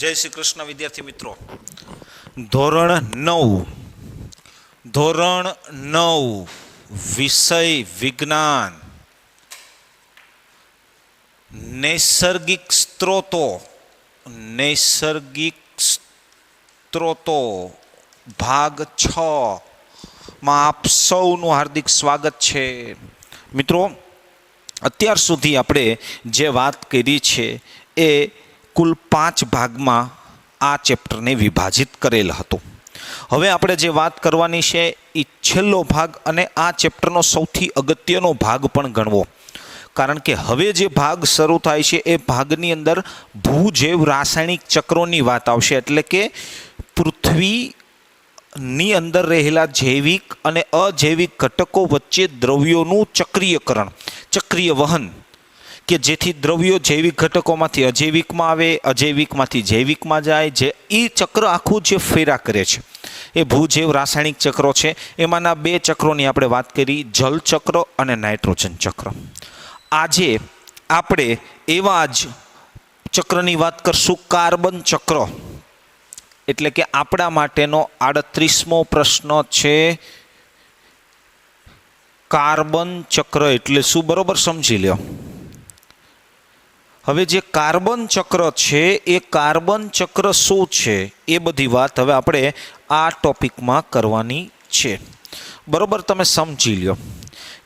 જય શ્રી કૃષ્ણ વિદ્યાર્થી મિત્રો, ધોરણ 9 વિષય વિજ્ઞાન, નૈસર્ગિક સ્ત્રોતો ભાગ 6 માં આપ સૌનું હાર્દિક સ્વાગત છે. મિત્રો, અત્યાર સુધી આપણે જે વાત કરી છે એ કુલ 5 ભાગમાં આ ચેપ્ટરને વિભાજિત કરેલ હતું. હવે આપણે જે વાત કરવાની છે એ છેલ્લો ભાગ અને આ ચેપ્ટરનો સૌથી અગત્યનો ભાગ પણ ગણવો, કારણ કે હવે જે ભાગ શરૂ થાય છે એ ભાગની અંદર ભૂજૈવ રાસાયણિક ચક્રોની વાત આવશે. એટલે કે પૃથ્વીની અંદર રહેલા જૈવિક અને અજૈવિક ઘટકો વચ્ચે દ્રવ્યોનું ચક્રીયકરણ, ચક્રીય વહન, કે જેથી દ્રવ્યો જૈવિક ઘટકોમાંથી અજૈવિકમાં આવે, અજૈવિકમાંથી જૈવિકમાં જાય, જે એ ચક્ર આખું જે ફેરા કરે છે એ ભૂજૈવ રાસાયણિક ચક્રો છે. એમાંના 2 ચક્રોની આપણે વાત કરી, જલ ચક્ર અને નાઇટ્રોજન ચક્ર. આજે આપણે એવા જ ચક્રની વાત કરશું, કાર્બન ચક્ર. એટલે કે આપણા માટેનો 38મો પ્રશ્ન છે, કાર્બન ચક્ર એટલે શું, બરોબર સમજી લ્યો. હવે જે કાર્બન ચક્ર છે એ કાર્બન ચક્ર શું છે એ બધી વાત હવે આપણે આ ટોપિકમાં કરવાની છે. બરોબર, તમે સમજી લ્યો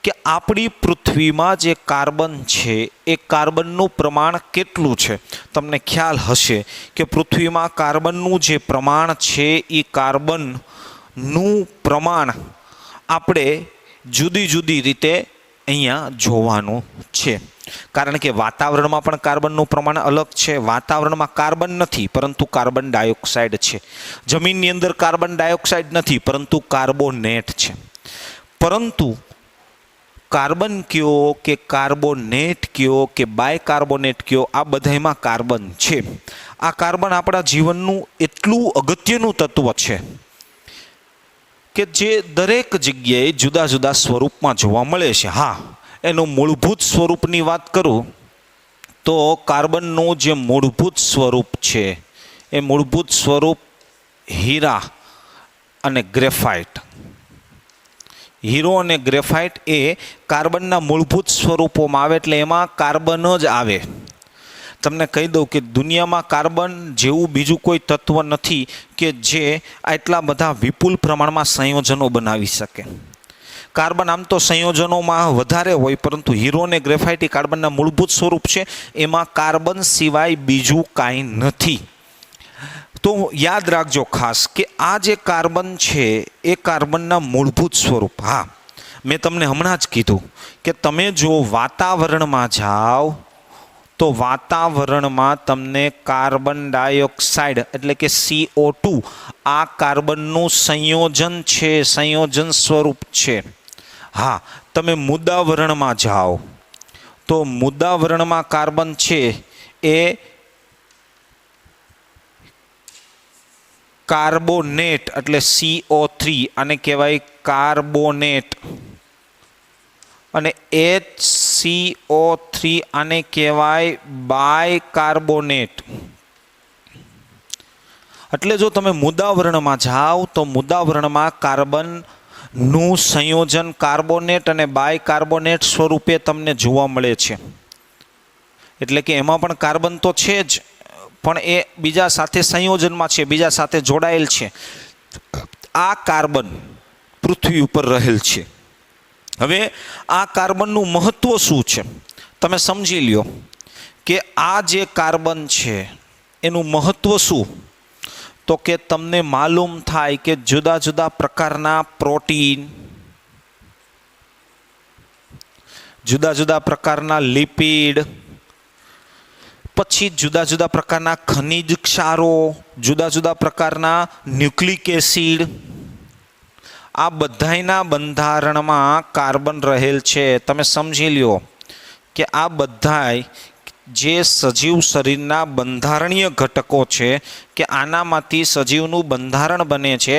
કે આપણી પૃથ્વીમાં જે કાર્બન છે એ કાર્બનનું પ્રમાણ કેટલું છે. તમને ખ્યાલ હશે કે પૃથ્વીમાં કાર્બનનું જે પ્રમાણ છે એ કાર્બનનું પ્રમાણ આપણે જુદી જુદી રીતે અહીંયા જોવાનું છે. કારણ કે વાતાવરણમાં પણ કાર્બનનું પ્રમાણ અલગ છે. વાતાવરણમાં કાર્બન નથી પરંતુ કાર્બન ડાયોક્સાઇડ છે. જમીનની અંદર કાર્બન ડાયોક્સાઇડ નથી પરંતુ કાર્બોનેટ છે. પરંતુ કાર્બન કયો કે કાર્બોનેટ કયો કે બાયકાર્બોનેટ કયો, આ બધામાં કાર્બન છે. આ કાર્બન આપણા જીવનનું એટલું અગત્યનું તત્વ છે કે જે દરેક જગ્યાએ જુદા જુદા સ્વરૂપમાં જોવા મળે છે. હા, એનું મૂળભૂત સ્વરૂપની વાત કરું તો કાર્બનનું જે મૂળભૂત સ્વરૂપ છે એ મૂળભૂત સ્વરૂપ હીરા અને ગ્રેફાઇટ. હીરો અને ગ્રેફાઇટ એ કાર્બનના મૂળભૂત સ્વરૂપોમાં આવે, એટલે એમાં કાર્બન જ આવે. તમને કહી દઉં કે દુનિયામાં કાર્બન જેવું બીજું કોઈ તત્વ નથી કે જે આટલા બધા વિપુલ પ્રમાણમાં સંયોજનો બનાવી શકે. કાર્બન આમ તો સંયોજનોમાં વધારે હોય, પરંતુ હીરો અને ગ્રેફાઇટ એ કાર્બનના મૂળભૂત સ્વરૂપ છે. એમાં કાર્બન સિવાય બીજું કાંઈ નથી. તો યાદ રાખજો ખાસ કે આ જે કાર્બન છે એ કાર્બનના મૂળભૂત સ્વરૂપ. હા, મેં તમને હમણાં જ કીધું કે તમે જો વાતાવરણમાં જાઓ તો વાતાવરણમાં તમને કાર્બન ડાયોક્સાઇડ એટલે કે CO2 આ કાર્બનનું સંયોજન છે, સંયોજન સ્વરૂપ છે. હા, તમે મુદાવરણમાં જાઓ તો મુદાવરણમાં કાર્બન છે એ કાર્બોનેટ એટલે CO3 આને કહેવાય કાર્બોનેટ, અને HCO3 આને કહેવાય બાયકાર્બોનેટ. એટલે જો તમે મુદાવરણમાં જાઓ તો મુદાવરણમાં કાર્બનનું સંયોજન કાર્બોનેટ અને બાયકાર્બોનેટ સ્વરૂપે તમને જોવા મળે છે. એટલે કે એમાં પણ કાર્બન તો છે જ, પણ એ બીજા સાથે સંયોજનમાં છે, બીજા સાથે જોડાયેલ છે. આ કાર્બન પૃથ્વી ઉપર રહેલ છે. હવે આ કાર્બનનું મહત્વ શું છે તમે સમજી લ્યો કે આ જે કાર્બન છે એનું મહત્વ શું, તો કે તમને માલુમ થાય કે જુદા જુદા પ્રકારના પ્રોટીન, જુદા જુદા પ્રકારના લિપિડ, પછી જુદા જુદા પ્રકારના ખનિજ ક્ષારો, જુદા જુદા પ્રકારના ન્યુક્લિક એસિડ, આ બધાયના બંધારણમાં કાર્બન રહેલ છે. તમે સમજી લ્યો કે આ બધાય જે સજીવ શરીરના બંધારણીય ઘટકો છે કે આનામાંથી સજીવનું બંધારણ બને છે,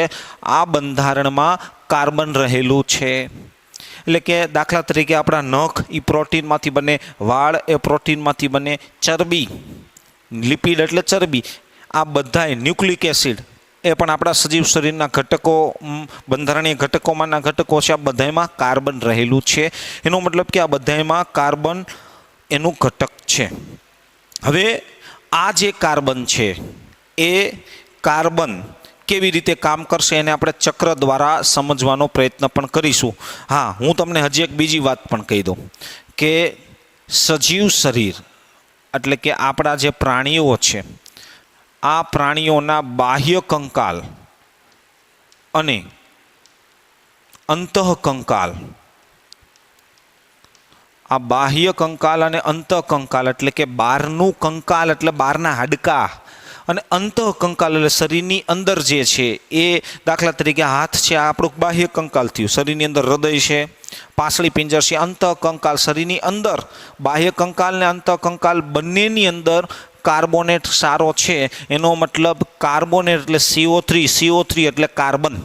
આ બંધારણમાં કાર્બન રહેલું છે. એટલે કે દાખલા તરીકે આપણા નખ એ પ્રોટીનમાંથી બને, વાળ એ પ્રોટીનમાંથી બને, ચરબી લિપિડ એટલે ચરબી આ બધાય ન્યુક્લિક એસિડ એ પણ આપણા સજીવ શરીરના ઘટકો, બંધારણીય ઘટકોમાંના ઘટકો છે. આ બધામાં કાર્બન રહેલું છે. એનો મતલબ કે આ બધામાં કાર્બન એનું ઘટક છે. હવે આ જે કાર્બન છે એ કાર્બન કેવી રીતે કામ કરશે એને આપણે ચક્ર દ્વારા સમજવાનો પ્રયત્ન પણ કરીશું. હા, હું તમને હજી એક બીજી વાત પણ કહી દઉં કે સજીવ શરીર એટલે કે આપણા જે પ્રાણીઓ છે, આ પ્રાણીઓના બાહ્ય કંકાલ અને અંતઃકંકાલ, આ બાહ્ય કંકાલ અને અંતઃકંકાલ એટલે કે બહારનું કંકાલ એટલે બહારના હાડકાં અને અંતઃકંકાલ એટલે શરીરની અંદર જે છે એ, દાખલા તરીકે હાથ છે આ આપણું બાહ્ય કંકાલ થયું, શરીરની અંદર હૃદય છે, પાસળી પિંજર છે, અંતઃકંકાલ શરીરની અંદર. બાહ્ય કંકાલ ને અંતઃકંકાલ બંનેની અંદર કાર્બોનેટ સારો છે. એનો મતલબ કાર્બોનેટ એટલે CO3 એટલે કાર્બન,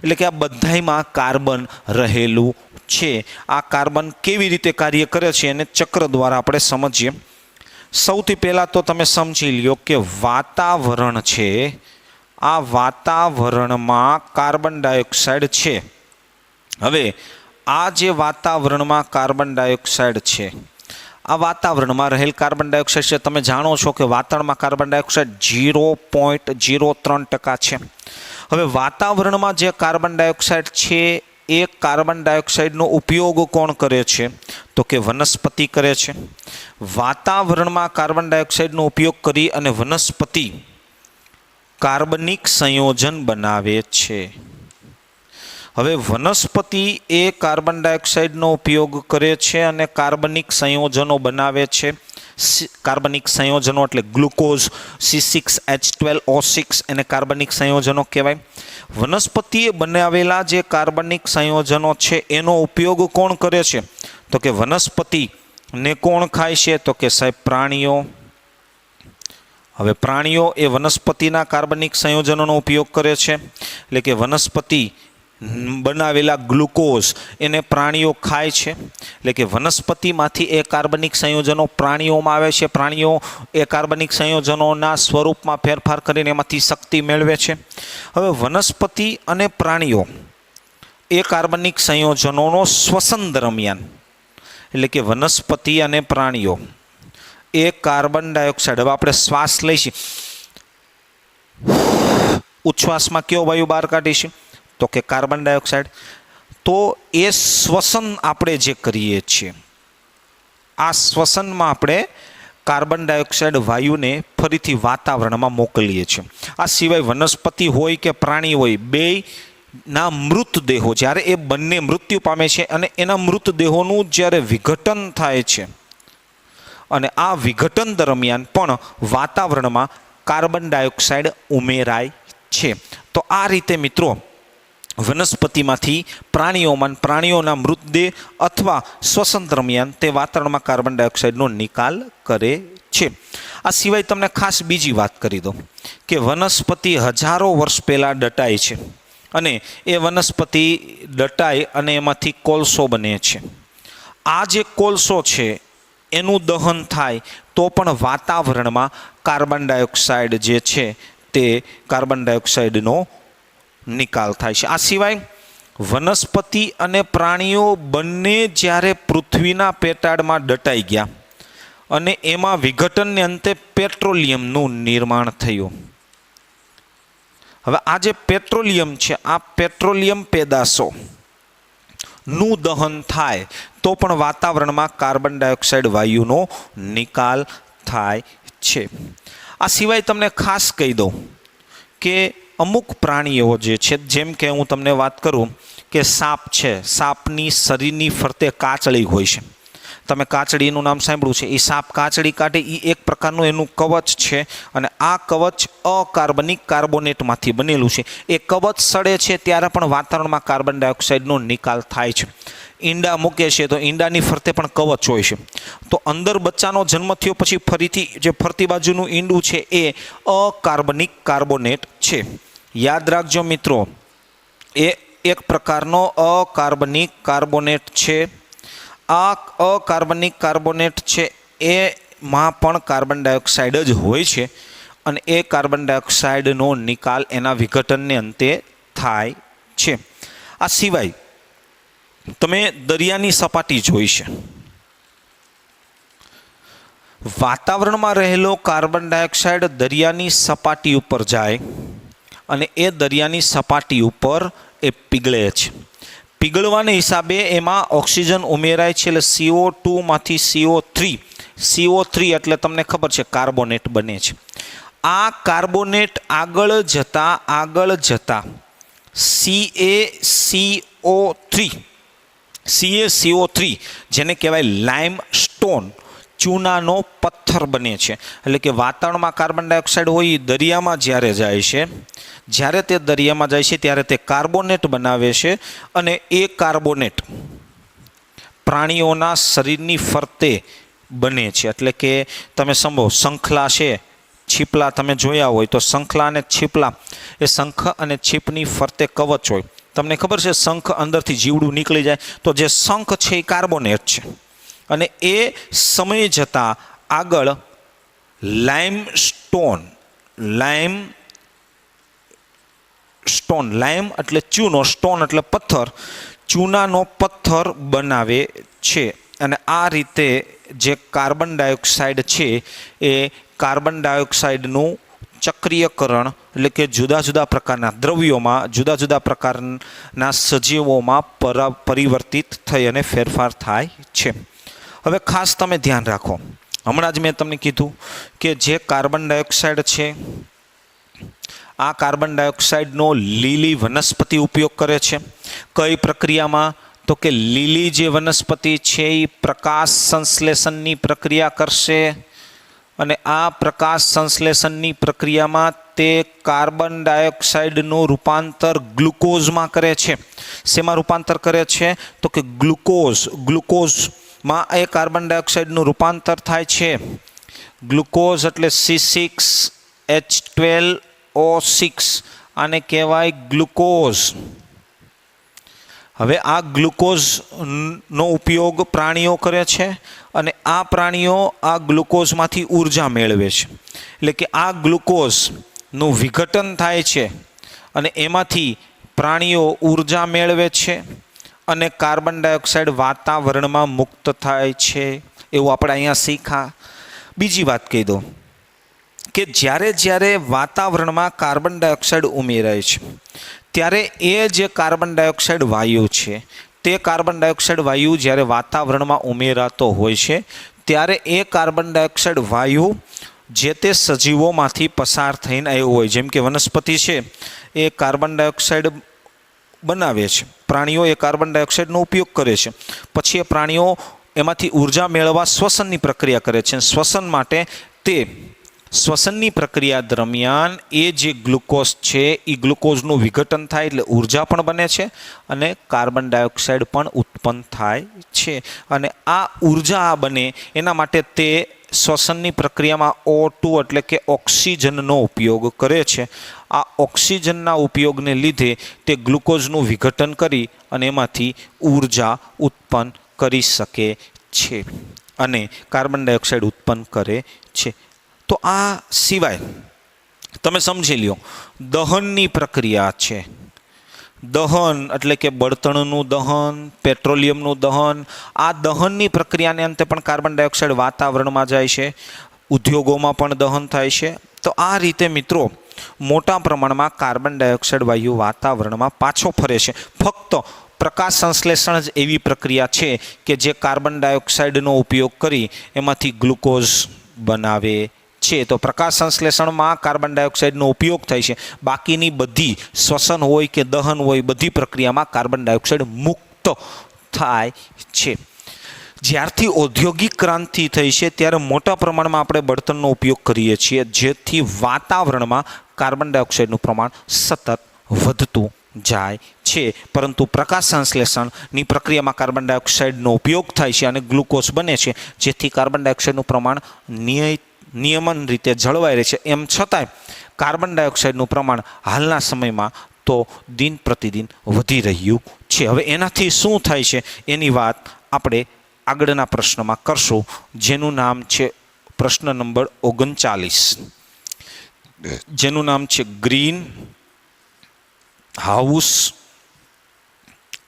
એટલે કે આ બધામાં કાર્બન રહેલું છે. આ કાર્બન કેવી રીતે કાર્ય કરે છે એને ચક્ર દ્વારા આપણે સમજીએ. સૌથી પહેલાં તો તમે સમજી લ્યો કે વાતાવરણ છે, આ વાતાવરણમાં કાર્બન ડાયોક્સાઇડ છે. હવે આ જે વાતાવરણમાં કાર્બન ડાયોક્સાઇડ છે, આ વાતાવરણમાં રહેલ કાર્બન ડાયોક્સાઇડ છે, તમે જાણો છો કે વાતાવરણમાં કાર્બન ડાયોક્સાઇડ 0.03% છે. હવે વાતાવરણમાં જે કાર્બન ડાયોક્સાઇડ છે એ કાર્બન ડાયોક્સાઇડનો ઉપયોગ કોણ કરે છે તો કે વનસ્પતિ કરે છે. વાતાવરણમાં કાર્બન ડાયોક્સાઇડનો ઉપયોગ કરી અને વનસ્પતિ કાર્બનિક સંયોજન બનાવે છે. હવે વનસ્પતિ એ કાર્બન ડાયોક્સાઇડનો ઉપયોગ કરે છે અને કાર્બનિક સંયોજનો બનાવે છે. કાર્બનિક સંયોજનો એટલે ગ્લુકોઝ, C6H12O6 એને કાર્બનિક સંયોજનો કહેવાય. વનસ્પતિએ બનાવેલા જે કાર્બનિક સંયોજનો છે એનો ઉપયોગ કોણ કરે છે તો કે વનસ્પતિને કોણ ખાય છે તો કે સાહેબ પ્રાણીઓ. હવે પ્રાણીઓ એ વનસ્પતિના કાર્બનિક સંયોજનોનો ઉપયોગ કરે છે, એટલે કે વનસ્પતિ બનાવેલા ગ્લુકોઝ એને પ્રાણીઓ ખાય છે. એટલે કે વનસ્પતિમાંથી એ કાર્બનિક સંયોજનો પ્રાણીઓમાં આવે છે. પ્રાણીઓ એ કાર્બનિક સંયોજનોના સ્વરૂપમાં ફેરફાર કરીને એમાંથી શક્તિ મેળવે છે. હવે વનસ્પતિ અને પ્રાણીઓ એ કાર્બનિક સંયોજનોનો શ્વસન દરમિયાન, એટલે કે વનસ્પતિ અને પ્રાણીઓ એ કાર્બન ડાયોક્સાઇડ, હવે આપણે શ્વાસ લઈશું, ઉચ્છ્વાસમાં કયો વાયુ બહાર કાઢીશું તો કે કાર્બન ડાયોક્સાઇડ. તો એ શ્વસન આપણે જે કરીએ છીએ, આ શ્વસનમાં આપણે કાર્બન ડાયોક્સાઇડ વાયુને ફરીથી વાતાવરણમાં મોકલીએ છીએ. આ સિવાય વનસ્પતિ હોય કે પ્રાણી હોય, બેયના મૃતદેહો જ્યારે એ બંને મૃત્યુ પામે છે અને એના મૃતદેહોનું જ્યારે વિઘટન થાય છે અને આ વિઘટન દરમિયાન પણ વાતાવરણમાં કાર્બન ડાયોક્સાઇડ ઉમેરાય છે. તો આ રીતે મિત્રો વનસ્પતિમાંથી પ્રાણીઓના મૃતદેહ અથવા શ્વસન દરમિયાન તે વાતાવરણમાં કાર્બન ડાયોક્સાઇડનો નિકાલ કરે છે. આ સિવાય તમને ખાસ બીજી વાત કરી દઉં કે વનસ્પતિ હજારો વર્ષ પહેલાં દટાય છે અને એ વનસ્પતિ દટાય અને એમાંથી કોલસો બને છે. આ જે કોલસો છે એનું દહન થાય તો પણ વાતાવરણમાં કાર્બન ડાયોક્સાઇડ જે છે તે કાર્બન ડાયોક્સાઇડનો નિકાલ થાય છે. આ સિવાય વનસ્પતિ અને પ્રાણીઓ બંને જ્યારે પૃથ્વીના પેટાળમાં દટાઈ ગયા અને એમાં વિઘટનને અંતે પેટ્રોલિયમનું નિર્માણ થયું. હવે આ જે પેટ્રોલિયમ છે, આ પેટ્રોલિયમ પેદાશોનું દહન થાય તો પણ વાતાવરણમાં કાર્બન ડાયોક્સાઇડ વાયુનો નિકાલ થાય છે. આ સિવાય તમને ખાસ કહી દઉં કે અમુક પ્રાણીઓ જે છે, જેમ કે હું તમને વાત કરું કે સાપ છે, સાપની શરીરની ફરતે કાચળી હોય છે. તમે કાચળીનું નામ સાંભળ્યું છે. એ સાપ કાચળી કાઢે એ એક પ્રકારનું એનું કવચ છે અને આ કવચ અકાર્બનિક કાર્બોનેટમાંથી બનેલું છે. એ કવચ સડે છે ત્યારે પણ વાતાવરણમાં કાર્બન ડાયોક્સાઇડનો નિકાલ થાય છે. ઈંડા મૂકે છે તો ઈંડાની ફરતે પણ કવચ હોય છે. તો અંદર બચ્ચાનો જન્મ થયો પછી ફરીથી જે ફરતી બાજુનું ઈંડું છે એ અકાર્બનિક કાર્બોનેટ છે. યાદ રાખજો મિત્રો, એ એક પ્રકારનો અકાર્બનિક કાર્બોનેટ છે. આ અકાર્બનિક કાર્બોનેટ છે એમાં પણ કાર્બન ડાયોક્સાઇડ જ હોય છે અને એ કાર્બન ડાયોક્સાઇડનો નિકાલ એના વિઘટનને અંતે થાય છે. આ સિવાય તમે દરિયાની સપાટી જોઈ છે. વાતાવરણમાં રહેલો કાર્બન ડાયોક્સાઇડ દરિયાની સપાટી ઉપર જાય અને એ દરિયાની સપાટી ઉપર એ પીગળે છે. પીગળવાને હિસાબે એમાં ઓક્સિજન ઉમેરાય છે, એટલે CO2 માંથી CO3 એટલે તમને ખબર છે કાર્બોનેટ બને છે. આ કાર્બોનેટ આગળ જતા CaCO3 જેને કહેવાય લાઇમ સ્ટોન, ચૂનાનો પથ્થર બને છે. એટલે કે વાતાવરણમાં કાર્બન ડાયોક્સાઇડ હોય દરિયામાં જ્યારે જાય છે, ત્યારે તે કાર્બોનેટ બનાવે છે અને એ કાર્બોનેટ પ્રાણીઓના શરીરની ફરતે બને છે. એટલે કે તમે સમજો શંખલા છે, છીપલા તમે જોયા હોય તો શંખલા અને છીપલા, એ શંખ અને છીપની ફરતે કવચ હોય. તમને ખબર છે શંખ અંદરથી જીવડું નીકળી જાય તો જે શંખ છે એ કાર્બોનેટ છે. અને એ સમય જતાં આગળ લાઇમ એટલે ચૂનો, સ્ટોન એટલે પથ્થર, ચૂનાનો પથ્થર બનાવે છે. અને આ રીતે જે કાર્બન ડાયોક્સાઇડ છે એ કાર્બન ડાયોક્સાઇડનું ચક્રીયકરણ, એટલે કે જુદા જુદા પ્રકારના દ્રવ્યોમાં, જુદા જુદા પ્રકારના સજીવોમાં પરિવર્તિત થઈ અને ફેરફાર થાય છે. હવે ખાસ તમે ધ્યાન રાખો, હમણાં જ મેં તમને કીધું કે જે કાર્બન ડાયોક્સાઇડ છે, આ કાર્બન ડાયોક્સાઇડનો લીલી વનસ્પતિ ઉપયોગ કરે છે. કઈ પ્રક્રિયામાં? તો કે લીલી જે વનસ્પતિ છે એ પ્રકાશ સંશ્લેષણની પ્રક્રિયા કરશે અને આ પ્રકાશ સંશ્લેષણની પ્રક્રિયામાં તે કાર્બન ડાયોક્સાઇડનું રૂપાંતર ગ્લુકોઝમાં કરે છે. શેમાં રૂપાંતર કરે છે? તો કે ગ્લુકોઝમાં એ કાર્બન ડાયોક્સાઇડનું રૂપાંતર થાય છે. ગ્લુકોઝ એટલે C6H12O6, આને કહેવાય ગ્લુકોઝ. હવે આ ગ્લુકોઝનો ઉપયોગ પ્રાણીઓ કરે છે અને આ પ્રાણીઓ આ ગ્લુકોઝમાંથી ઉર્જા મેળવે છે. એટલે કે આ ગ્લુકોઝનું વિઘટન થાય છે અને એમાંથી પ્રાણીઓ ઉર્જા મેળવે છે અને કાર્બન ડાયોક્સાઇડ વાતાવરણમાં મુક્ત થાય છે. એવું આપણે અહીંયા શીખા. બીજી વાત કહી દો કે જ્યારે વાતાવરણમાં કાર્બન ડાયોક્સાઇડ ઉમેરાય છે ત્યારે એ જે કાર્બન ડાયોક્સાઇડ વાયુ છે, તે કાર્બન ડાયોક્સાઇડ વાયુ જ્યારે વાતાવરણમાં ઉમેરાતો હોય છે ત્યારે એ કાર્બન ડાયોક્સાઇડ વાયુ જે તે સજીવોમાંથી પસાર થઈને આવ્યો હોય. જેમ કે વનસ્પતિ છે એ કાર્બન ડાયોક્સાઇડ બનાવે છે, પ્રાણીઓ એ કાર્બન ડાયોક્સાઇડનો ઉપયોગ કરે છે, પછી એ પ્રાણીઓ એમાંથી ઉર્જા મેળવવા શ્વસનની પ્રક્રિયા કરે છે. શ્વસન માટે શ્વસનની પ્રક્રિયા દરમિયાન એ જે ગ્લુકોઝ છે એ ગ્લુકોઝનું વિઘટન થાય એટલે ઉર્જા પણ બને છે અને કાર્બન ડાયોક્સાઇડ પણ ઉત્પન્ન થાય છે. અને આ ઉર્જા બને એના માટે તે શ્વસનની પ્રક્રિયામાં O2 એટલે કે ઓક્સિજનનો ઉપયોગ કરે છે. આ ઓક્સિજનના ઉપયોગને લીધે તે ગ્લુકોઝનું વિઘટન કરી અને એમાંથી ઉર્જા ઉત્પન્ન કરી શકે છે અને કાર્બન ડાયોક્સાઇડ ઉત્પન્ન કરે છે. તો આ સિવાય તમે સમજી લ્યો દહનની પ્રક્રિયા છે. દહન એટલે કે બળતણનું દહન, પેટ્રોલિયમનું દહન, આ દહનની પ્રક્રિયાને અંતે પણ કાર્બન ડાયોક્સાઇડ વાતાવરણમાં જાય છે. ઉદ્યોગોમાં પણ દહન થાય છે. તો આ રીતે મિત્રો મોટા પ્રમાણમાં કાર્બન ડાયોક્સાઇડ વાયુ વાતાવરણમાં પાછો ફરે છે. ફક્ત પ્રકાશ સંશ્લેષણ જ એવી પ્રક્રિયા છે કે જે કાર્બન ડાયોક્સાઇડનો ઉપયોગ કરી એમાંથી ગ્લુકોઝ બનાવે છે. તો પ્રકાશ સંશ્લેષણમાં કાર્બન ડાયોક્સાઇડનો ઉપયોગ થાય છે. બાકીની બધી શ્વસન હોય કે દહન હોય, બધી પ્રક્રિયામાં કાર્બન ડાયોક્સાઇડ મુક્ત થાય છે. જ્યારથી ઔદ્યોગિક ક્રાંતિ થઈ છે ત્યારે મોટા પ્રમાણમાં આપણે બળતણનો ઉપયોગ કરીએ છીએ, જેથી વાતાવરણમાં કાર્બન ડાયોક્સાઇડનું પ્રમાણ સતત વધતું જાય છે. પરંતુ પ્રકાશ સંશ્લેષણની પ્રક્રિયામાં કાર્બન ડાયોક્સાઇડનો ઉપયોગ થાય છે અને ગ્લુકોઝ બને છે, જેથી કાર્બન ડાયોક્સાઇડનું પ્રમાણ નિયમન રીતે જળવાઈ રહે છે. એમ છતાંય કાર્બન ડાયોક્સાઇડનું પ્રમાણ હાલના સમયમાં તો દિન પ્રતિદિન વધી રહ્યું છે. હવે એનાથી શું થાય છે એની વાત આપણે આગળના પ્રશ્નમાં કરશું, જેનું નામ છે પ્રશ્ન નંબર 39. જેનું નામ છે ગ્રીન હાઉસ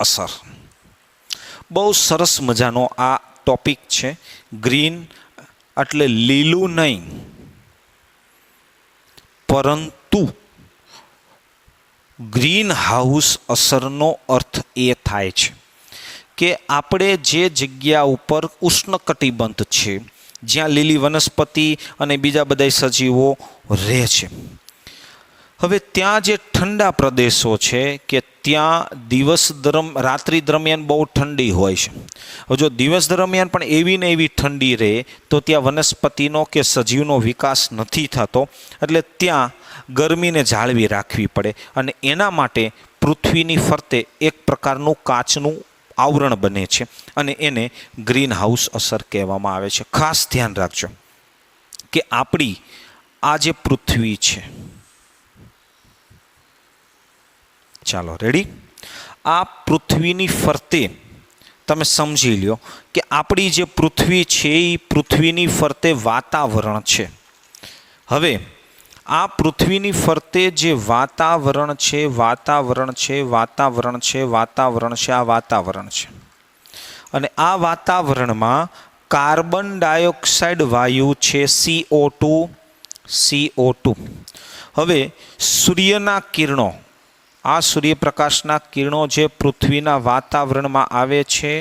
અસર. બહુ સરસ મજાનો આ ટોપિક છે. ગ્રીન એટલે લીલું નહીં, પરંતુ ગ્રીન હાઉસ અસરનો અર્થ એ થાય છે કે આપણે જે જગ્યા ઉપર ઉષ્ણકટિબંધ છે, જ્યાં લીલી વનસ્પતિ અને બીજા બધા સજીવો રહે છે, હવે ત્યાં જે ઠંડા પ્રદેશો છે કે ત્યાં રાત્રિ દરમિયાન બહુ ઠંડી હોય છે. હવે જો દિવસ દરમિયાન પણ એવી ને એવી ઠંડી રહે તો ત્યાં વનસ્પતિનો કે સજીવનો વિકાસ નથી થતો. એટલે ત્યાં ગરમીને જાળવી રાખવી પડે અને એના માટે પૃથ્વીની ફરતે એક પ્રકારનું કાચનું આવરણ બને છે અને એને ગ્રીન હાઉસ અસર કહેવામાં આવે છે. ખાસ ધ્યાન રાખજો કે આપણી આ જે પૃથ્વી છે, ચાલો રેડી, આ પૃથ્વીની ફરતે તમે સમજી લ્યો કે આપણી જે પૃથ્વી છે એ પૃથ્વીની ફરતે વાતાવરણ છે. હવે આ પૃથ્વીની ફરતે જે વાતાવરણ છે આ વાતાવરણ છે અને આ વાતાવરણમાં કાર્બન ડાયોક્સાઇડ વાયુ છે CO2. હવે સૂર્યના કિરણો, આ સૂર્યપ્રકાશના કિરણો જે પૃથ્વીના વાતાવરણમાં આવે છે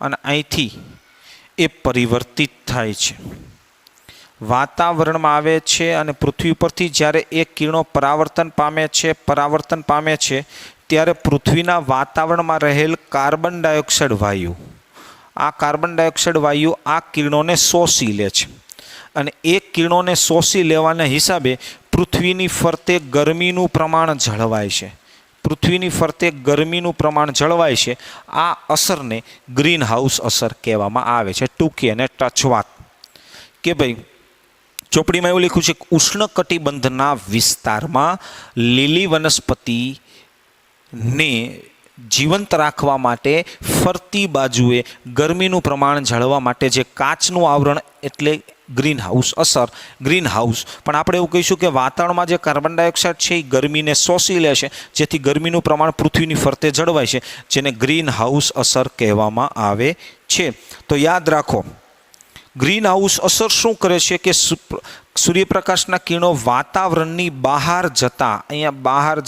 અને અહીંથી એ પરિવર્તિત થાય છે, વાતાવરણમાં આવે છે અને પૃથ્વી પરથી જ્યારે એ કિરણો પરાવર્તન પામે છે ત્યારે પૃથ્વીના વાતાવરણમાં રહેલ કાર્બન ડાયોક્સાઇડ વાયુ, આ કાર્બન ડાયોક્સાઇડ વાયુ આ કિરણોને શોષી લે છે અને એ કિરણોને શોષી લેવાના હિસાબે પૃથ્વીની ફરતે ગરમીનું પ્રમાણ જળવાય છે. આ અસરને ગ્રીન હાઉસ અસર કહેવામાં આવે છે. ટૂંકી અને ટચ વાત કે ભાઈ ચોપડીમાં એવું લખ્યું છે કે ઉષ્ણકટિબંધના વિસ્તારમાં લીલી વનસ્પતિને જીવંત રાખવા માટે ફરતી બાજુએ ગરમીનું પ્રમાણ જાળવવા માટે જે કાચનું આવરણ એટલે ગ્રીન હાઉસ અસર, ગ્રીન હાઉસ. પણ આપણે એવું કહીશું કે વાતાવરણમાં જે કાર્બન ડાયોક્સાઇડ છે એ ગરમીને શોષી લે છે, જેથી ગરમીનું પ્રમાણ પૃથ્વીની ફરતે જળવાય છે, જેને ગ્રીન હાઉસ અસર કહેવામાં આવે છે. તો યાદ રાખો, ગ્રીન હાઉસ અસર શું કરે છે કે સૂર્યપ્રકાશના કિરણો વાતાવરણની બહાર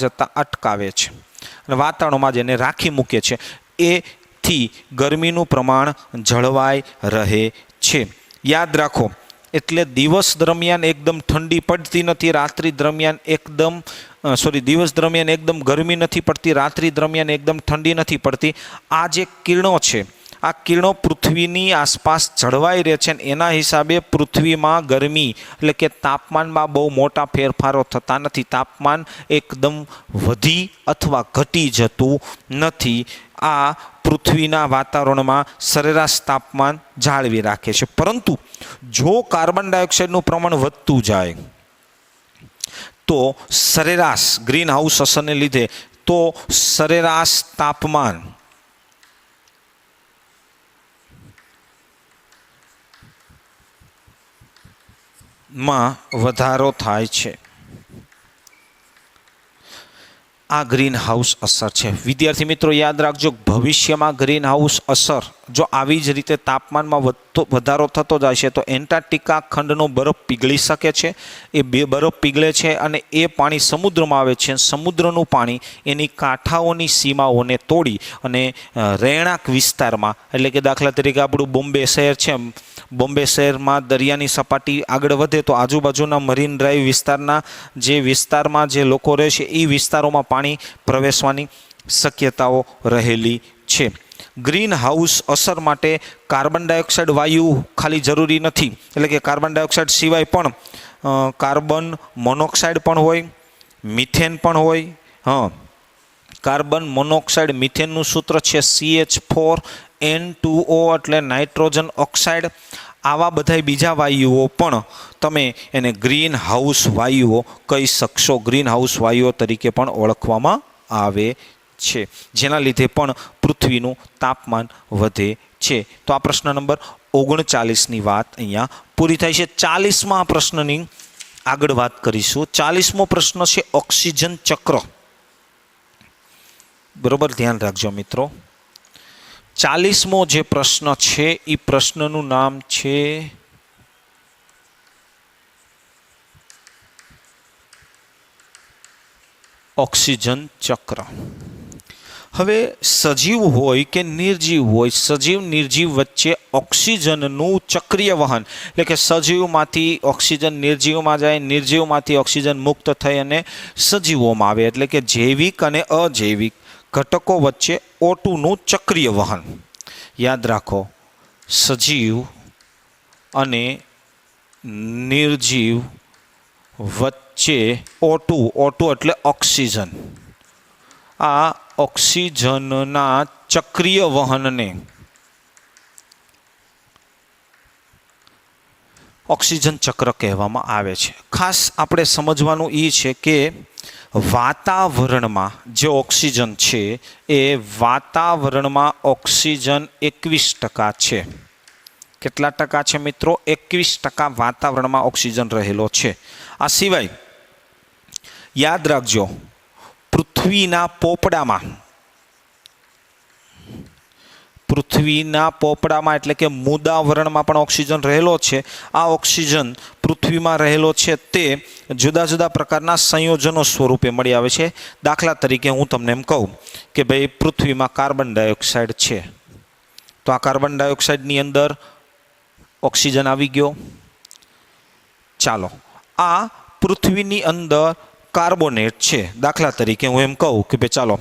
જતા અટકાવે છે અને વાતાવરણમાં જેને રાખી મૂકે છે, એથી ગરમીનું પ્રમાણ જળવાઈ રહે છે. યાદ રાખો, એટલે દિવસ દરમિયાન એકદમ ઠંડી પડતી નથી, દિવસ દરમિયાન એકદમ ગરમી નથી પડતી, રાત્રિ દરમિયાન એકદમ ઠંડી નથી પડતી. આ જે કિરણો છે, આ કિરણો પૃથ્વીની આસપાસ જળવાઈ રહે છે અને એના હિસાબે પૃથ્વીમાં ગરમી એટલે કે તાપમાનમાં બહુ મોટા ફેરફારો થતા નથી. તાપમાન એકદમ વધી અથવા ઘટી જતું નથી. આ પૃથ્વીના વાતાવરણમાં સરેરાશ તાપમાન જાળવી રાખે છે. પરંતુ જો કાર્બન ડાયોક્સાઇડનું પ્રમાણ વધતું જાય તો સરેરાશ ગ્રીન હાઉસ અસરને લીધે તો સરેરાશ તાપમાન માં વધારો થાય છે. આ ગ્રીન હાઉસ અસર છે. વિદ્યાર્થી મિત્રો યાદ રાખજો, ભવિષ્યમાં ગ્રીન હાઉસ અસર જો આવી જ રીતે તાપમાનમાં વધારો થતો જાય છે તો એન્ટાર્કટિકા ખંડનો બરફ પીગળી શકે છે. એ બરફ પીગળે છે અને એ પાણી સમુદ્રમાં આવે છે. સમુદ્રનું પાણી એની કાંઠાઓની સીમાઓને તોડી અને રહેણાંક વિસ્તારમાં, એટલે કે દાખલા તરીકે આપણું બોમ્બે શહેર છે, બોમ્બે શહેરમાં દરિયાની સપાટી આગળ વધે તો આજુબાજુના મરીન ડ્રાઈવ વિસ્તારમાં જે લોકો રહે છે એ વિસ્તારોમાં પાણી પ્રવેશવાની શક્યતાઓ રહેલી છે. ગ્રીન હાઉસ અસર માટે કાર્બન ડાયોક્સાઇડ વાયુ ખાલી જરૂરી નથી, એટલે કે કાર્બન ડાયોક્સાઇડ સિવાય પણ કાર્બન મોનોક્સાઇડ પણ હોય, મિથેન પણ હોય. કાર્બન મોનોક્સાઇડ, મિથેનનું સૂત્ર છે CH4N2O એટલે નાઇટ્રોજન ઓક્સાઇડ. આવા બધા બીજા વાયુઓ પણ તમે એને ગ્રીન હાઉસ વાયુઓ કહી શકશો, ગ્રીન હાઉસ વાયુઓ તરીકે પણ ઓળખવામાં આવે છે, જેના લીધે પણ પૃથ્વીનું તાપમાન વધે છે. તો આ પ્રશ્ન નંબર 39ની વાત અહીંયા પૂરી થાય છે. 40મા પ્રશ્નની આગળ વાત કરીશું. 40મો પ્રશ્ન છે ઓક્સિજન ચક્ર. બરોબર, ધ્યાન રાખજો મિત્રો. 40મો જે પ્રશ્ન છે એ પ્રશ્નનું નામ છે ઓક્સિજન ચક્ર. હવે સજીવ હોય કે નિર્જીવ હોય, સજીવ નિર્જીવ વચ્ચે ઓક્સિજનનું ચક્રીય વહન, એટલે કે સજીવમાંથી ઓક્સિજન નિર્જીવમાં જાય, નિર્જીવમાંથી ઓક્સિજન મુક્ત થઈ અને સજીવોમાં આવે, એટલે કે જૈવિક અને અજૈવિક ઘટકો વચ્ચે O2નું ચક્રીય વહન. યાદ રાખો, સજીવ અને નિર્જીવ વચ્ચે O2 એટલે ઓક્સિજન, આ ઓક્સિજનના ચક્રીય વહનને ઓક્સિજન ચક્ર કહેવામાં આવે છે. ખાસ આપણે સમજવાનું એ છે કે વાતાવરણમાં જે ઓક્સિજન છે એ વાતાવરણમાં ઓક્સિજન 21% છે. કેટલા ટકા છે મિત્રો? 21% વાતાવરણમાં ઓક્સિજન રહેલો છે. આ સિવાય યાદ રાખજો, પૃથ્વીના પોપડામાં એટલે કે મુદાવરણમાં પણ ઓક્સિજન રહેલો છે. આ ઓક્સિજન પૃથ્વીમાં રહેલો છે તે જુદા જુદા પ્રકારના સંયોજનો સ્વરૂપે મળી આવે છે. દાખલા તરીકે હું તમને એમ કહું કે ભાઈ પૃથ્વીમાં કાર્બન ડાયોક્સાઇડ છે, તો આ કાર્બન ડાયોક્સાઇડની અંદર ઓક્સિજન આવી ગયો. ચાલો, આ પૃથ્વીની અંદર કાર્બોનેટ છે. દાખલા તરીકે હું એમ કહું કે ભાઈ ચાલો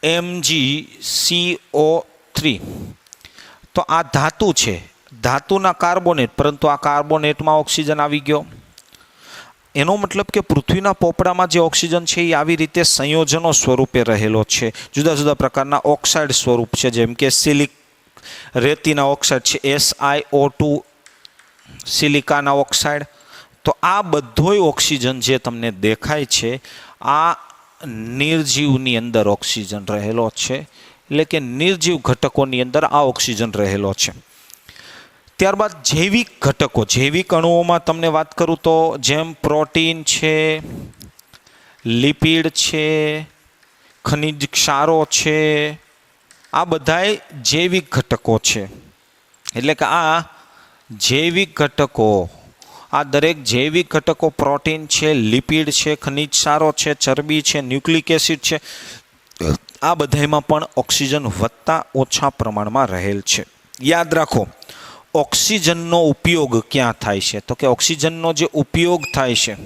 MgCO3, તો આ ધાતુ છે, ધાતુના કાર્બોનેટ, પરંતુ આ કાર્બોનેટમાં ઓક્સિજન આવી ગયો. એનો મતલબ કે પૃથ્વીના પોપડામાં જે ઓક્સિજન છે એ આવી રીતે સંયોજનો સ્વરૂપે રહેલો છે. જુદા જુદા પ્રકારના ઓક્સાઇડ સ્વરૂપ છે, જેમ કે રેતીના ઓક્સાઇડ છે SiO2, સિલિકાના ઓક્સાઇડ. તો આ બધોય ઓક્સિજન જે તમને દેખાય છે આ નિર્જીવની અંદર ઓક્સિજન રહેલો છે, એટલે કે નિર્જીવ ઘટકોની અંદર આ ઓક્સિજન રહેલો છે. ત્યારબાદ જૈવિક ઘટકો, જૈવિક અણુઓમાં તમને વાત કરું તો જેમ પ્રોટીન છે, લિપિડ છે, ખનિજ ક્ષારો છે, આ બધાય જૈવિક ઘટકો છે. એટલે કે આ જૈવિક ઘટકો, આ દરેક જૈવિક ઘટકો પ્રોટીન છે, લિપિડ છે, ખનિજ ક્ષારો છે, ચરબી છે, ન્યુક્લિક એસિડ છે, આ બધામાં પણ ઓક્સિજન વધતા ઓછા પ્રમાણમાં રહેલ છે. યાદ રાખો, ઓક્સિજનનો ઉપયોગ ક્યાં થાય છે? તો કે ઓક્સિજનનો જે ઉપયોગ થાય છે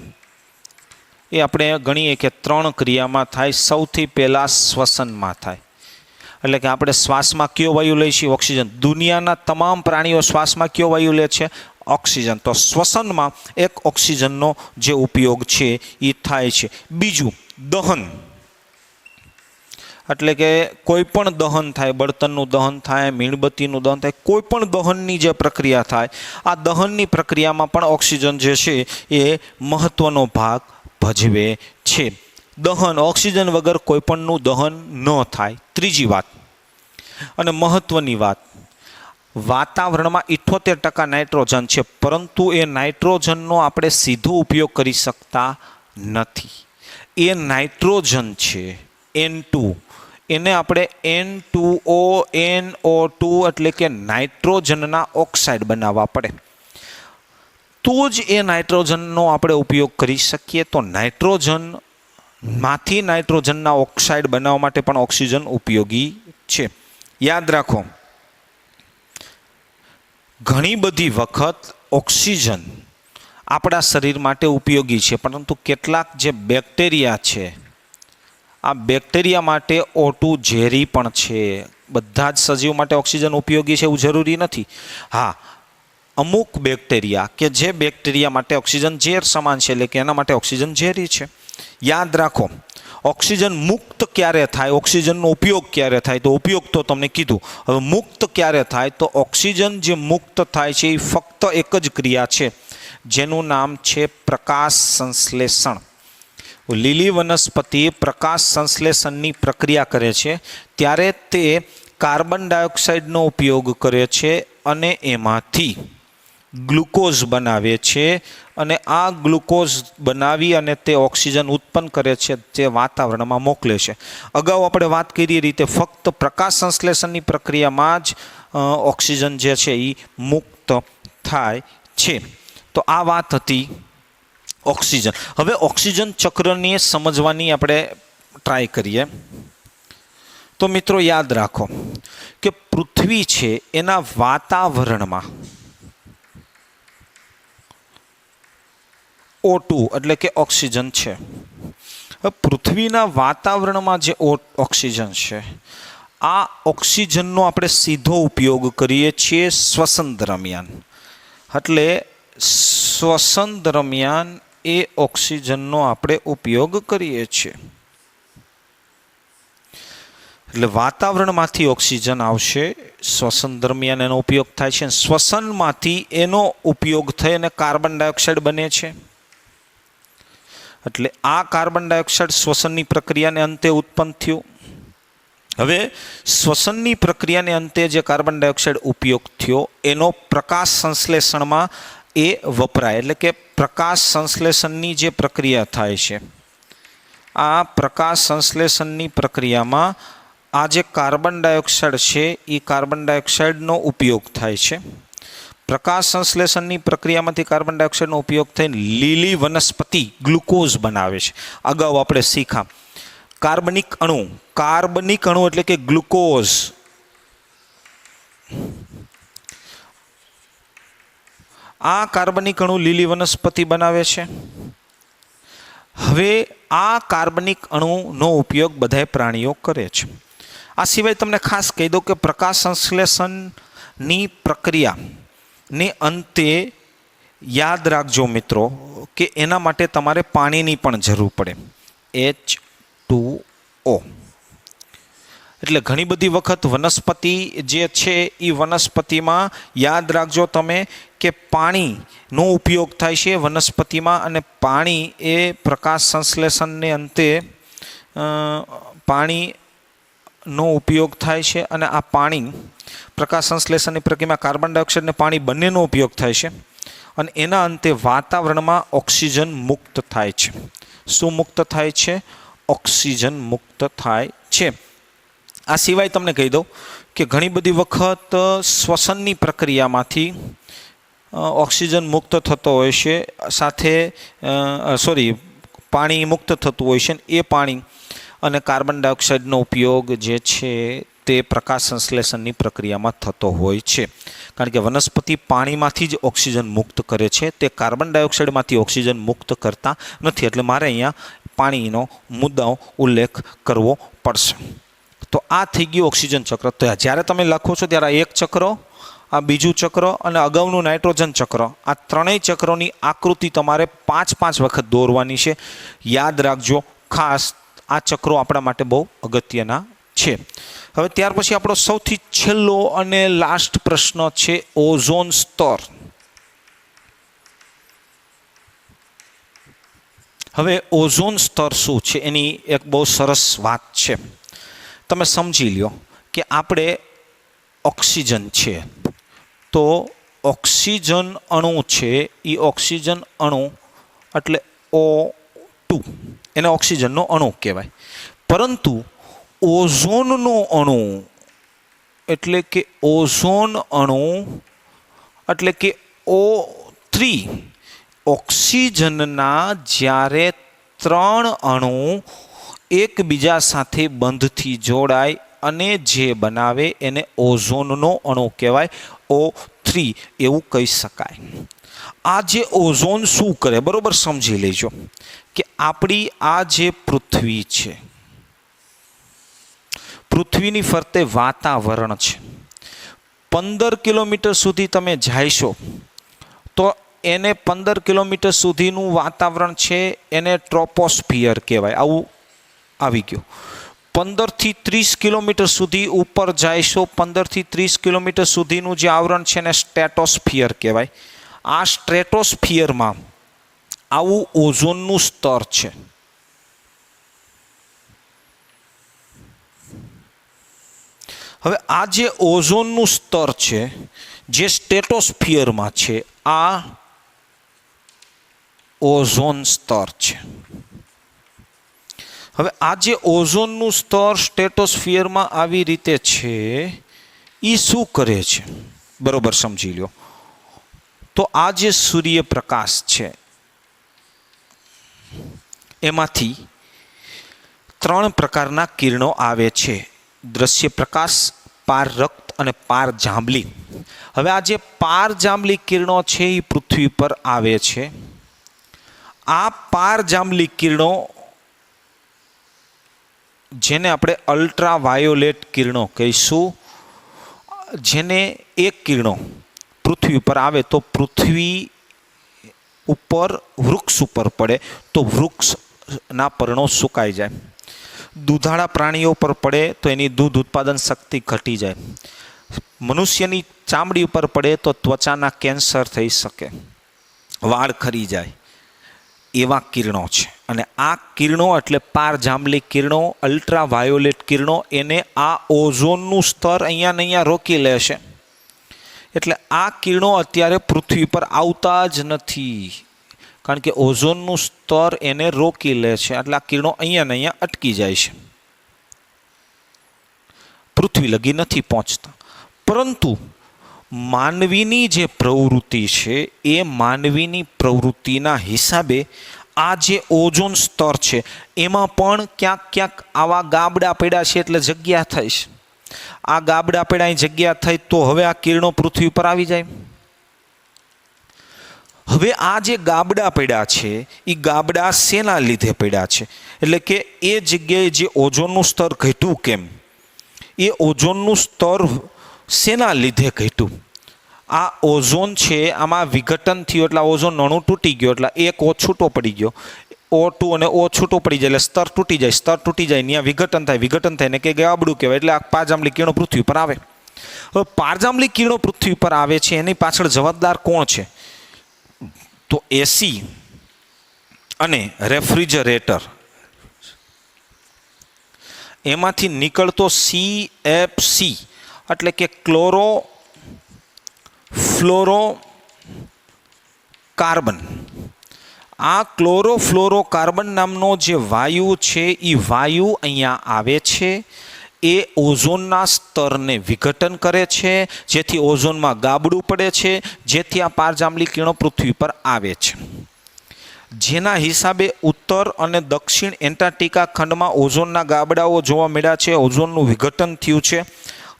એ આપણે ગણીએ કે 3 ક્રિયામાં થાય. સૌથી પહેલાં શ્વસનમાં થાય, એટલે કે આપણે શ્વાસમાં કયો વાયુ લઈએ છીએ? ઓક્સિજન. દુનિયાના તમામ પ્રાણીઓ શ્વાસમાં કયો વાયુ લે છે? ઓક્સિજન. તો શ્વસનમાં એક ઓક્સિજનનો જે ઉપયોગ છે એ થાય છે. બીજું, દહન, એટલે કે કોઈ પણ દહન થાય, બળતણનું દહન થાય, મીણબત્તીનું દહન થાય, કોઈ પણ દહનની જે પ્રક્રિયા થાય, આ દહનની પ્રક્રિયામાં પણ ઓક્સિજન જે છે એ મહત્વનો ભાગ ભજવે છે. દહન, ઓક્સિજન વગર કોઈ પણનું દહન ન થાય. ત્રીજી વાત અને મહત્વની વાત, વાતાવરણમાં 78% નાઇટ્રોજન છે, પરંતુ એ નાઇટ્રોજનનો આપણે સીધો ઉપયોગ કરી શકતા નથી. એ નાઇટ્રોજન છે N2, એને આપણે N2O, NO2 એટલે કે નાઇટ્રોજનના ઓક્સાઇડ બનાવવા પડે, તો જ એ નાઇટ્રોજનનો આપણે ઉપયોગ કરી શકીએ. તો નાઇટ્રોજનમાંથી નાઇટ્રોજનના ઓક્સાઇડ બનાવવા માટે પણ ઓક્સિજન ઉપયોગી છે. યાદ રાખો, ઘણી બધી વખત ઓક્સિજન આપણા શરીર માટે ઉપયોગી છે, પરંતુ કેટલાક જે બેક્ટેરિયા છે, આ બેક્ટેરિયા માટે O2 ઝેરી પણ છે. બધા જ સજીવ માટે ઓક્સિજન ઉપયોગી છે એવું જરૂરી નથી. હા, અમુક બેક્ટેરિયા કે જે બેક્ટેરિયા માટે ઓક્સિજન ઝેર સમાન છે, એટલે કે એના માટે ઓક્સિજન ઝેરી છે. યાદ રાખો, ઓક્સિજન મુક્ત ક્યારે થાય, ઓક્સિજનનો ઉપયોગ ક્યારે થાય? તો ઉપયોગ તો તમને કીધું. હવે મુક્ત ક્યારે થાય? તો ઓક્સિજન જે મુક્ત થાય છે એ ફક્ત એક જ ક્રિયા છે, જેનું નામ છે પ્રકાશ સંશ્લેષણ. લીલી વનસ્પતિ પ્રકાશ સંશ્લેષણની પ્રક્રિયા કરે છે ત્યારે તે કાર્બન ડાયોક્સાઇડનો ઉપયોગ કરે છે અને એમાંથી ગ્લુકોઝ બનાવે છે અને આ ગ્લુકોઝ બનાવી અને તે ઓક્સિજન ઉત્પન્ન કરે છે, જે વાતાવરણમાં મોકલે છે. અગાઉ આપણે વાત કરી રીતે ફક્ત પ્રકાશ સંશ્લેષણની પ્રક્રિયામાં જ ઓક્સિજન જે છે એ મુક્ત થાય છે. તો આ વાત હતી ઓક્સિજન. હવે ઓક્સિજન ચક્રને સમજવાની આપણે ટ્રાય કરીએ. તો મિત્રો યાદ રાખો કે પૃથ્વી છે એના વાતાવરણમાં O2 એટલે કે ઓક્સિજન છે. પૃથ્વીના વાતાવરણમાં જે ઓક્સિજન છે, આ ઓક્સિજનનો આપણે સીધો ઉપયોગ કરીએ છીએ શ્વસન દરમિયાન. એટલે શ્વસન દરમિયાન એ ઓક્સિજનનો આપણે ઉપયોગ કરીએ છીએ. એટલે વાતાવરણમાંથી ઓક્સિજન આવશે, શ્વસન દરમિયાન એનો ઉપયોગ થાય છે. શ્વસનમાંથી એનો ઉપયોગ થઈ અને કાર્બન ડાયોક્સાઇડ બને છે. એટલે આ કાર્બન ડાયોક્સાઇડ શ્વસનની પ્રક્રિયાને અંતે ઉત્પન્ન થયું. હવે શ્વસનની પ્રક્રિયાને અંતે જે કાર્બન ડાયોક્સાઇડ ઉપયોગ થયો એનો પ્રકાશ સંશ્લેષણમાં એ વપરાય. એટલે કે પ્રકાશ સંશ્લેષણની જે પ્રક્રિયા થાય છે, આ પ્રકાશ સંશ્લેષણની પ્રક્રિયામાં આ જે કાર્બન ડાયોક્સાઇડ છે એ કાર્બન ડાયોક્સાઇડનો ઉપયોગ થાય છે. પ્રકાશ સંશ્લેષણની પ્રક્રિયામાંથી કાર્બન ડાયોક્સાઇડનો ઉપયોગ થઈને લીલી વનસ્પતિ ગ્લુકોઝ બનાવે છે. અગાઉ આપણે શીખા કાર્બનિક અણુ. કાર્બનિક અણુ એટલે કે ગ્લુકોઝ. આ કાર્બનિક અણુ લીલી વનસ્પતિ બનાવે છે. હવે આ કાર્બનિક અણુનો ઉપયોગ બધા પ્રાણીઓ કરે છે. આ સિવાય તમને ખાસ કહી દઉં કે પ્રકાશ સંશ્લેષણની પ્રક્રિયાને અંતે યાદ રાખજો મિત્રો કે એના માટે તમારે પાણીની પણ જરૂર પડે, H2O. એટલે ઘણી બધી વખત વનસ્પતિ જે છે એ વનસ્પતિમાં યાદ રાખજો તમે કે પાણીનો ઉપયોગ થાય છે વનસ્પતિમાં, અને પાણી એ પ્રકાશ સંશ્લેષણને અંતે પાણીનો ઉપયોગ થાય છે. અને આ પાણી પ્રકાશ સંશ્લેષણની પ્રક્રિયામાં કાર્બન ડાયોક્સાઇડ અને પાણી બંનેનો ઉપયોગ થાય છે અને એના અંતે વાતાવરણમાં ઓક્સિજન મુક્ત થાય છે. શું મુક્ત થાય છે? ઓક્સિજન મુક્ત થાય છે. આ સિવાય તમને કહી દઉં કે ઘણી બધી વખત શ્વસનની પ્રક્રિયામાંથી ઓક્સિજન મુક્ત થતો હોય છે, સાથે પાણી મુક્ત થતું હોય છે. એ પાણી અને કાર્બન ડાયોક્સાઇડનો ઉપયોગ જે છે તે પ્રકાશ સંશ્લેષણની પ્રક્રિયામાં થતો હોય છે. કારણ કે વનસ્પતિ પાણીમાંથી જ ઓક્સિજન મુક્ત કરે છે, તે કાર્બન ડાયોક્સાઇડમાંથી ઓક્સિજન મુક્ત કરતા નથી. એટલે મારે અહીંયા પાણીનો મુદ્દાનો ઉલ્લેખ કરવો પડશે. તો આ થઈ ગયું ઓક્સિજન ચક્ર. તો જ્યારે તમે લખો છો ત્યારે આ એક ચક્ર, આ બીજું ચક્ર અને અગાઉનું નાઇટ્રોજન ચક્ર, આ ત્રણેય ચક્રોની આકૃતિ તમારે 5-5 વખત દોરવાની છે. યાદ રાખજો ખાસ, આ ચક્રો આપણા માટે બહુ અગત્યના છે. હવે ત્યાર પછી આપણો સૌથી છેલ્લો અને લાસ્ટ પ્રશ્ન છે ઓઝોન સ્તર. હવે ઓઝોન સ્તર શું છે એની એક બહુ સરસ વાત છે. તમે સમજી લ્યો કે આપણે ઓક્સિજન છે, તો ઓક્સિજન અણુ છે એ ઓક્સિજન અણુ એટલે O2, એને ઓક્સિજનનો અણુ કહેવાય. પરંતુ ઓઝોનનો અણુ એટલે કે ઓઝોન અણુ એટલે કે O3, ઓક્સિજનના જ્યારે 3 અણુ એકબીજા સાથે બંધથી જોડાય અને જે બનાવે એને ઓઝોનનો અણુ કહેવાય, O3 એવું કહી શકાય. આ જે ઓઝોન શું કરે બરોબર સમજી લેજો કે આપણી આ જે પૃથ્વી છે, પૃથ્વીની ફરતે વાતાવરણ છે. 15 કિલોમીટર સુધી તમે જાયશો તો એને 15 કિલોમીટર સુધીનું વાતાવરણ છે એને ટ્રોપોસ્ફિયર કહેવાય. આવું આવી ગયું. 15 થી 30 કિલોમીટર સુધી ઉપર જાયશો, 15 થી 30 કિલોમીટર સુધીનું જે આવરણ છે એને સ્ટ્રેટોસ્ફિયર કહેવાય. આ સ્ટ્રેટોસ્ફિયરમાં આવું ઓઝોનનું સ્તર છે. હવે આ જે ઓઝોનનું સ્તર છે જે સ્ટ્રેટોસ્ફિયરમાં છે, આ ઓઝોન સ્તર છે. હવે આ જે ઓઝોનનું સ્તર સ્ટેટોસ્ફિયરમાં આવી રીતે છે એ શું કરે છે બરોબર સમજી લો. તો આ જે સૂર્યપ્રકાશ છે એમાંથી 3 પ્રકારના કિરણો આવે છે: દ્રશ્ય પ્રકાશ, પારરક્ત અને પારજાંબલી. હવે આ જે પારજાંબલી કિરણો છે એ પૃથ્વી પર આવે છે. આ પારજાંબલી કિરણો જેને આપણે અલ્ટ્રાવાયોલેટ કિરણો કહીશું, જેને એક કિરણો પૃથ્વી ઉપર આવે તો પૃથ્વી ઉપર વૃક્ષ ઉપર પડે તો વૃક્ષના પર્ણો સુકાઈ જાય. દૂધાળા પ્રાણીઓ પર પડે તો એની દૂધ ઉત્પાદન શક્તિ ઘટી જાય. મનુષ્યની ચામડી ઉપર પડે તો ત્વચાના કેન્સર થઈ શકે, વાળ ખરી જાય. એવા કિરણો છે. અને આ કિરણો એટલે પારજાંબલી કિરણો, અલ્ટ્રાવાયોલેટ કિરણો, એને આ ઓઝોનનું સ્તર અહીંયા ને અહીંયા રોકી લેશે. એટલે આ કિરણો અત્યારે પૃથ્વી પર આવતા જ નથી, કારણ કે ઓઝોનનું સ્તર એને રોકી લે છે. એટલે આ કિરણો અહીંયા ને અહીંયા અટકી જાય છે, પૃથ્વી લગી નથી પહોંચતા. પરંતુ માનવીની જે પ્રવૃત્તિ છે એ માનવીની પ્રવૃત્તિના હિસાબે આ જે ઓઝોન સ્તર છે એમાં પણ ક્યાંક ક્યાંક આવા ગાબડા પડ્યા છે, એટલે જગ્યા થઈ છે. આ ગાબડા પડ્યા જગ્યા થઈ તો હવે આ કિરણો પૃથ્વી પર આવી જાય. હવે આ જે ગાબડા પડ્યા છે એ ગાબડા શેના લીધે પડ્યા છે? એટલે કે એ જગ્યાએ જે ઓઝોનનું સ્તર ઘટ્યું કેમ, એ ઓઝોનનું સ્તર શેના લીધે ઘટ્યું? આ ઓઝોન છે આમાં વિઘટન થયું એટલે ઓઝોન અણુ તૂટી ગયો, એટલે એક ઓ છૂટો પડી ગયો, O2 અને O છૂટો પડી જાય એટલે સ્તર તૂટી જાય. સ્તર તૂટી જાય ત્યાં વિઘટન થાય ને કે ગાબડું કહેવાય. એટલે આ પારજાંબલી કિરણો પૃથ્વી પર આવે. હવે પારજાંબલી કિરણો પૃથ્વી પર આવે છે એની પાછળ જવાબદાર કોણ છે? તો એસી અને રેફ્રિજરેટર, એમાંથી નીકળતો CFC એટલે કે ક્લોરો ફ્લોરો કાર્બન. આ ક્લોરોફ્લોરો કાર્બન નામનો જે વાયુ છે એ વાયુ અહીંયા આવે છે. એ ઓઝોનના સ્તરને વિઘટન કરે છે, જેથી ઓઝોનમાં ગાબડું પડે છે, જેથી આ પારજાંબલી કિરણો પૃથ્વી પર આવે છે. જેના હિસાબે ઉત્તર અને દક્ષિણ એન્ટાર્કટિકા ખંડમાં ઓઝોનના ગાબડાઓ જોવા મળ્યા છે, ઓઝોનનું વિઘટન થયું છે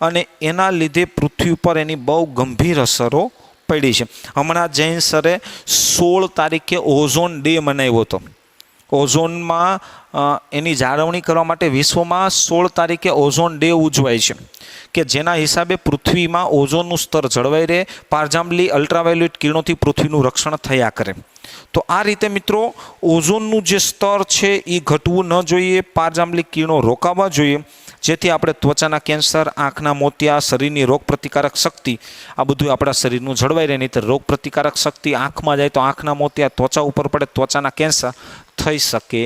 અને એના લીધે પૃથ્વી પર એની બહુ ગંભીર અસરો પડી છે. હમણાં જૈન સરે 16 તારીખે ઓઝોન ડે મનાવ્યો હતો. ઓઝોનમાં એની જાળવણી કરવા માટે વિશ્વમાં 16 તારીખે ઓઝોન ડે ઉજવાય છે, કે જેના હિસાબે પૃથ્વીમાં ઓઝોનનું સ્તર જળવાઈ રહે, પારજાંબલી અલ્ટ્રાવાયોલેટ કિરણોથી પૃથ્વીનું રક્ષણ થયા કરે. તો આ રીતે મિત્રો ઓઝોનનું જે સ્તર છે એ ઘટવું ન જોઈએ, પારજાંબલી કિરણો રોકાવા જોઈએ, જેથી આપણે ત્વચાના કેન્સર, આંખના મોતિયા, શરીરની રોગપ્રતિકારક શક્તિ, આ બધું આપણા શરીરનું જળવાઈ રહે. નહીં તો રોગપ્રતિકારક શક્તિ આંખમાં જાય તો આંખના મોતિયા, ત્વચા ઉપર પડે ત્વચાના કેન્સર થઈ શકે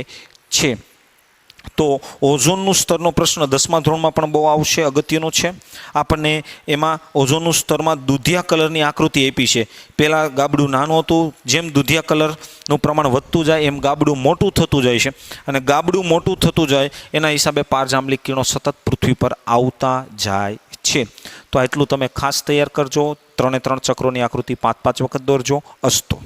છે. તો ઓઝોનનું સ્તરનો પ્રશ્ન 10મા ધોરણમાં પણ બહુ આવશે, અગત્યનો છે. આપણને એમાં ઓઝોનનું સ્તરમાં દૂધિયા કલરની આકૃતિ આપી છે. પહેલાં ગાબડું નાનું હતું, જેમ દૂધિયા કલરનું પ્રમાણ વધતું જાય એમ ગાબડું મોટું થતું જાય છે, અને ગાબડું મોટું થતું જાય એના હિસાબે પારજાંબલી કિરણો સતત પૃથ્વી પર આવતા જાય છે. તો આટલું તમે ખાસ તૈયાર કરજો. 3 ચક્રોની આકૃતિ 5 વખત દોરજો. અસ્તુ.